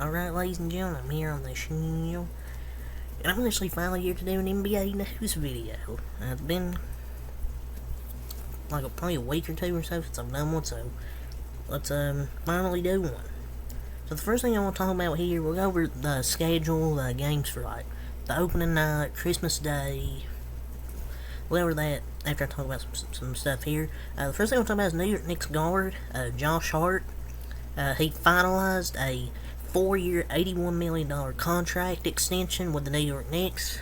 Alright, ladies and gentlemen, I'm here on the channel, and I'm actually finally here to do an NBA news video. It's been like probably a week or two or so since I've done one, so let's finally do one. So the first thing I want to talk about here, we'll go over the schedule, the games for like the opening night, Christmas Day. We'll go over that after I talk about some stuff here. The first thing I want to talk about is New York Knicks guard, Josh Hart. He finalized a 4-year, $81 million contract extension with the New York Knicks.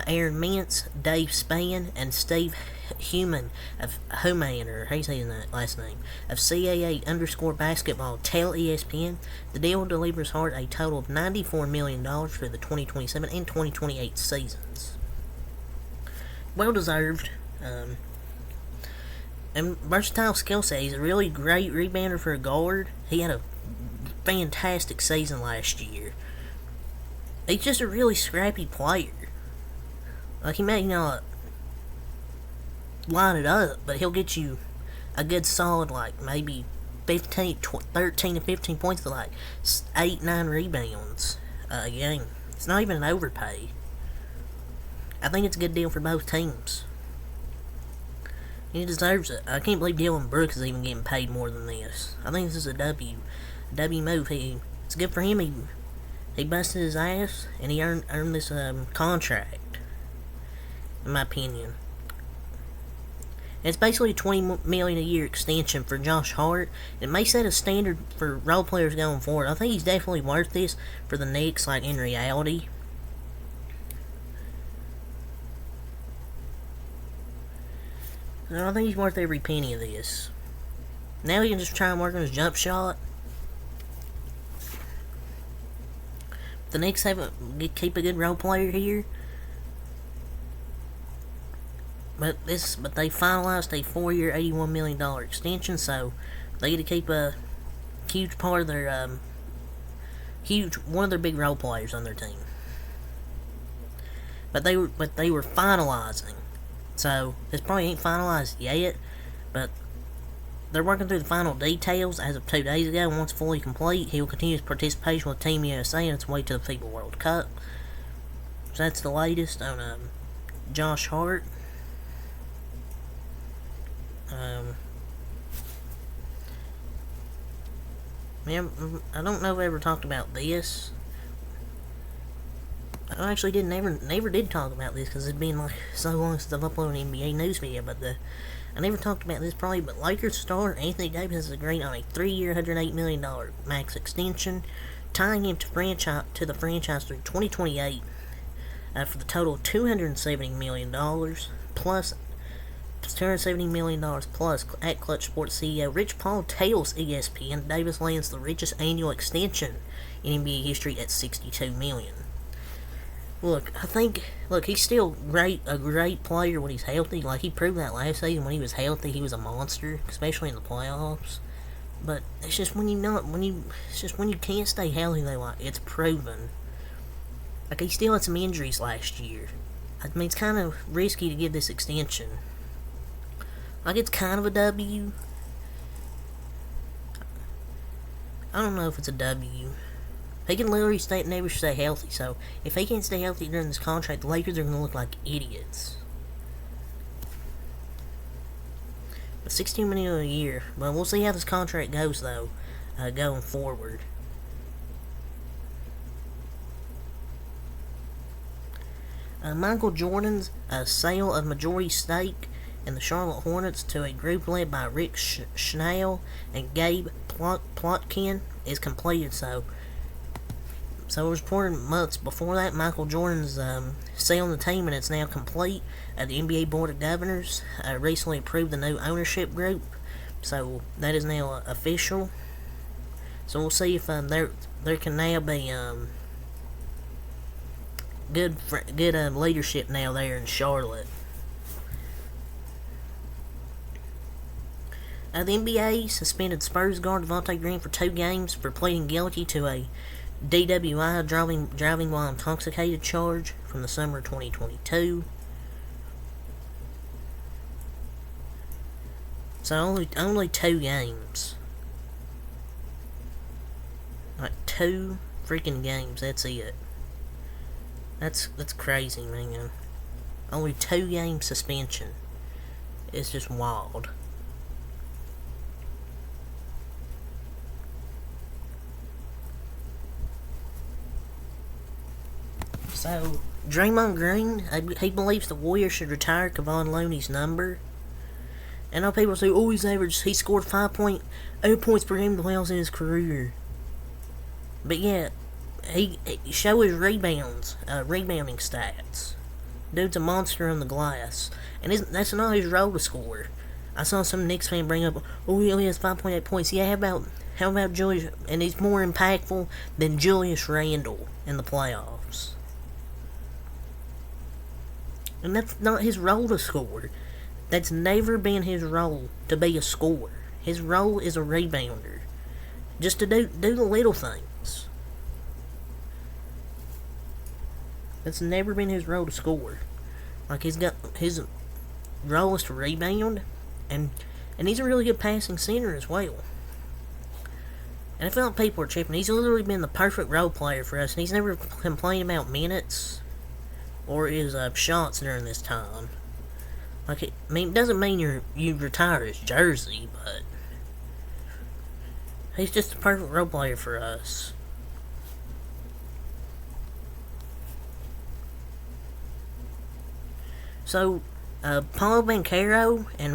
Aaron Mintz, Dave Spann, and Steve Human of Human, or how you say his last name, of CAA_basketball tell ESPN the deal delivers Hart a total of $94 million for the 2027 and 2028 seasons. Well deserved. And versatile skill set. He's a really great rebounder for a guard. He had a fantastic season last year. He's just a really scrappy player. Like, he may not line it up, but he'll get you a good solid, like, maybe 13 to 15 points to, like, 8-9 rebounds a game. It's not even an overpay. I think it's a good deal for both teams. He deserves it. I can't believe Dillon Brooks is even getting paid more than this. I think this is a W move. It's good for him. He busted his ass and he earned this contract. In my opinion, it's basically a $20 million a year extension for Josh Hart. It may set a standard for role players going forward. I think he's definitely worth this for the Knicks, like in reality. I think he's worth every penny of this. Now he can just try and work on his jump shot. The Knicks keep a good role player here. But they finalized a 4-year, $81 million extension, so they get to keep a huge part of their one of their big role players on their team. But they were finalizing. So, this probably ain't finalized yet, but they're working through the final details as of 2 days ago. Once fully complete, he will continue his participation with Team USA on its way to the FIBA World Cup. So that's the latest on Josh Hart. I don't know if I ever talked about this. I actually never did talk about this because it's been like so long since I've uploaded an NBA news video. But I never talked about this probably. But Lakers star Anthony Davis has agreed on a 3-year, $108 million max extension, tying him to the franchise through 2028 for the total of $270 million plus. $270 million plus. At Clutch Sports CEO Rich Paul tells ESPN Davis lands the richest annual extension in NBA history at $62 million. Look, he's still a great player when he's healthy. Like, he proved that last season when he was healthy, he was a monster, especially in the playoffs. But it's just when you can't stay healthy, though, like, it's proven. Like, he still had some injuries last year. I mean, it's kind of risky to give this extension. Like, it's kind of a W. I don't know if it's a W. He can literally never stay healthy, so if he can't stay healthy during this contract, the Lakers are going to look like idiots. But $16 million a year. But we'll see how this contract goes, though, going forward. Michael Jordan's sale of majority stake in the Charlotte Hornets to a group led by Rick Schnell and Gabe Plotkin is completed, so it was reported months before that. Michael Jordan's selling the team, and it's now complete. The NBA Board of Governors recently approved the new ownership group, so that is now official. So we'll see if there can now be good leadership now there in Charlotte. The NBA suspended Spurs guard Devontae Green for 2 games for pleading guilty to a DWI, driving while intoxicated charge from the summer of 2022. So only 2 games. 2 freaking games. That's it. That's crazy, man. Only 2-game suspension. It's just wild. So, Draymond Green, he believes the Warriors should retire Kevon Looney's number. And now people say, oh, he scored 5.0 points per game the playoffs in his career. But yeah, he show his rebounds, rebounding stats. Dude's a monster on the glass. And that's not his role to score. I saw some Knicks fan bring up, oh, he only has 5.8 points. Yeah, how about Julius? And he's more impactful than Julius Randle in the playoffs. And that's not his role to score. That's never been his role, to be a scorer. His role is a rebounder. Just to do the little things. That's never been his role to score. Like, his role is to rebound, and he's a really good passing center as well. And I feel like people are tripping. He's literally been the perfect role player for us, and he's never complained about minutes or his shots during this time. Like, it doesn't mean you retire his jersey, but he's just the perfect role player for us. So, Paulo Banchero and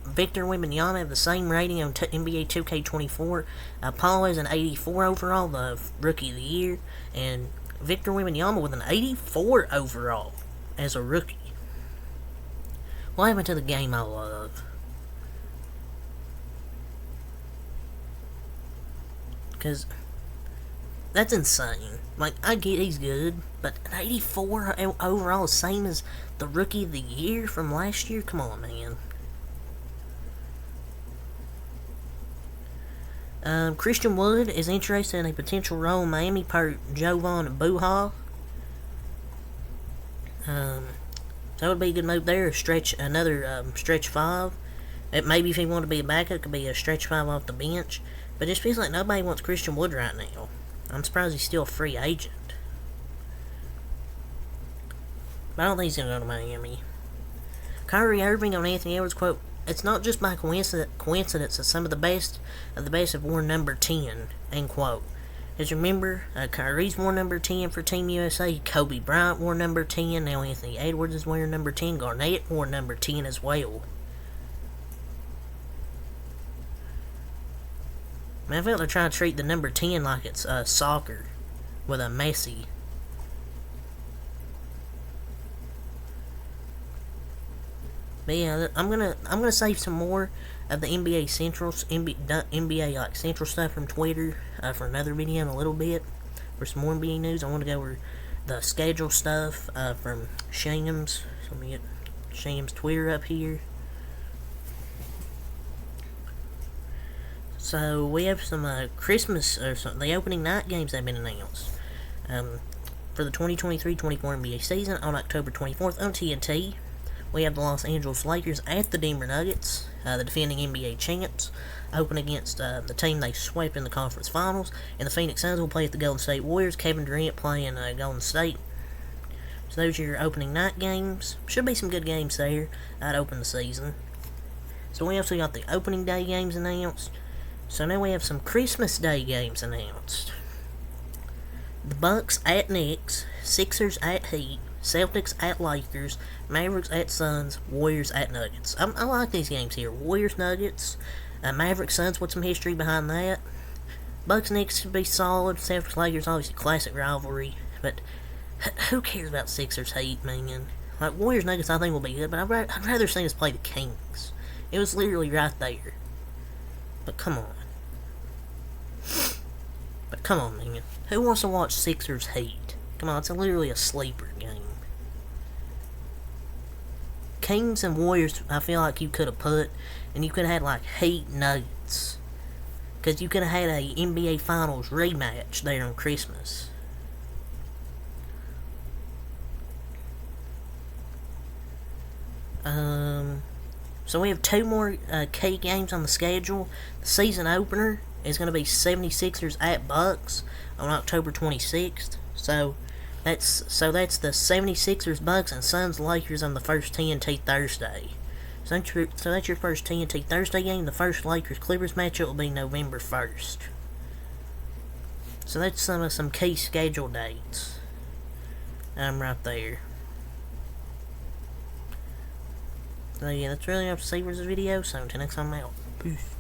Victor Wembanyama have the same rating on NBA 2K24. Paulo has an 84 overall, the Rookie of the Year, and Victor Wembanyama with an 84 overall as a rookie. What happened to the game I love? Because that's insane. Like, I get he's good, but an 84 overall is same as the Rookie of the Year from last year? Come on, man. Christian Wood is interested in a potential role in Miami per Jovan Buha. That would be a good move there. Another stretch 5. Maybe if he wanted to be a backup, it could be a stretch 5 off the bench. But it just feels like nobody wants Christian Wood right now. I'm surprised he's still a free agent. But I don't think he's going to go to Miami. Kyrie Irving on Anthony Edwards quote, "It's not just by coincidence that some of the best have worn number 10, end quote. As you remember, Kyrie's wore number 10 for Team USA, Kobe Bryant wore number 10, now Anthony Edwards is wearing number 10, Garnett wore number 10 as well. Man, I feel like they're trying to treat the number 10 like it's soccer with a Messi. But yeah, I'm gonna save some more of the NBA like Central stuff from Twitter for another video in a little bit. For some more NBA news, I want to go over the schedule stuff from Shams. So let me get Shams' Twitter up here. So we have some Christmas or the opening night games that have been announced for the 2023-24 NBA season on October 24th on TNT. We have the Los Angeles Lakers at the Denver Nuggets, the defending NBA champs, open against the team they swept in the conference finals, and the Phoenix Suns will play at the Golden State Warriors. Kevin Durant playing Golden State. So those are your opening night games. Should be some good games there. I'd open the season. So we also got the opening day games announced. So now we have some Christmas Day games announced. The Bucks at Knicks, Sixers at Heat, Celtics at Lakers, Mavericks at Suns, Warriors at Nuggets. I like these games here. Warriors, Nuggets, Mavericks, Suns with some history behind that. Bucks, Knicks should be solid. Celtics, Lakers, obviously classic rivalry. But who cares about Sixers, Heat, man? Like, Warriors, Nuggets I think will be good, but I'd rather see us play the Kings. It was literally right there. But come on. Man. Who wants to watch Sixers Heat? Come on, it's literally a sleeper game. Kings and Warriors, I feel like you could have put, and you could have had like Heat Nuggets. Because you could have had a NBA Finals rematch there on Christmas. So we have 2 more key games on the schedule. The season opener is going to be 76ers at Bucks on October 26th. So that's the 76ers, Bucks, and Suns Lakers on the first TNT Thursday. So that's your first TNT Thursday game. The first Lakers Clippers matchup will be November 1st. So that's some key schedule dates. Right there. So yeah, that's really all to see for this video. So until next time, I'm out. Peace.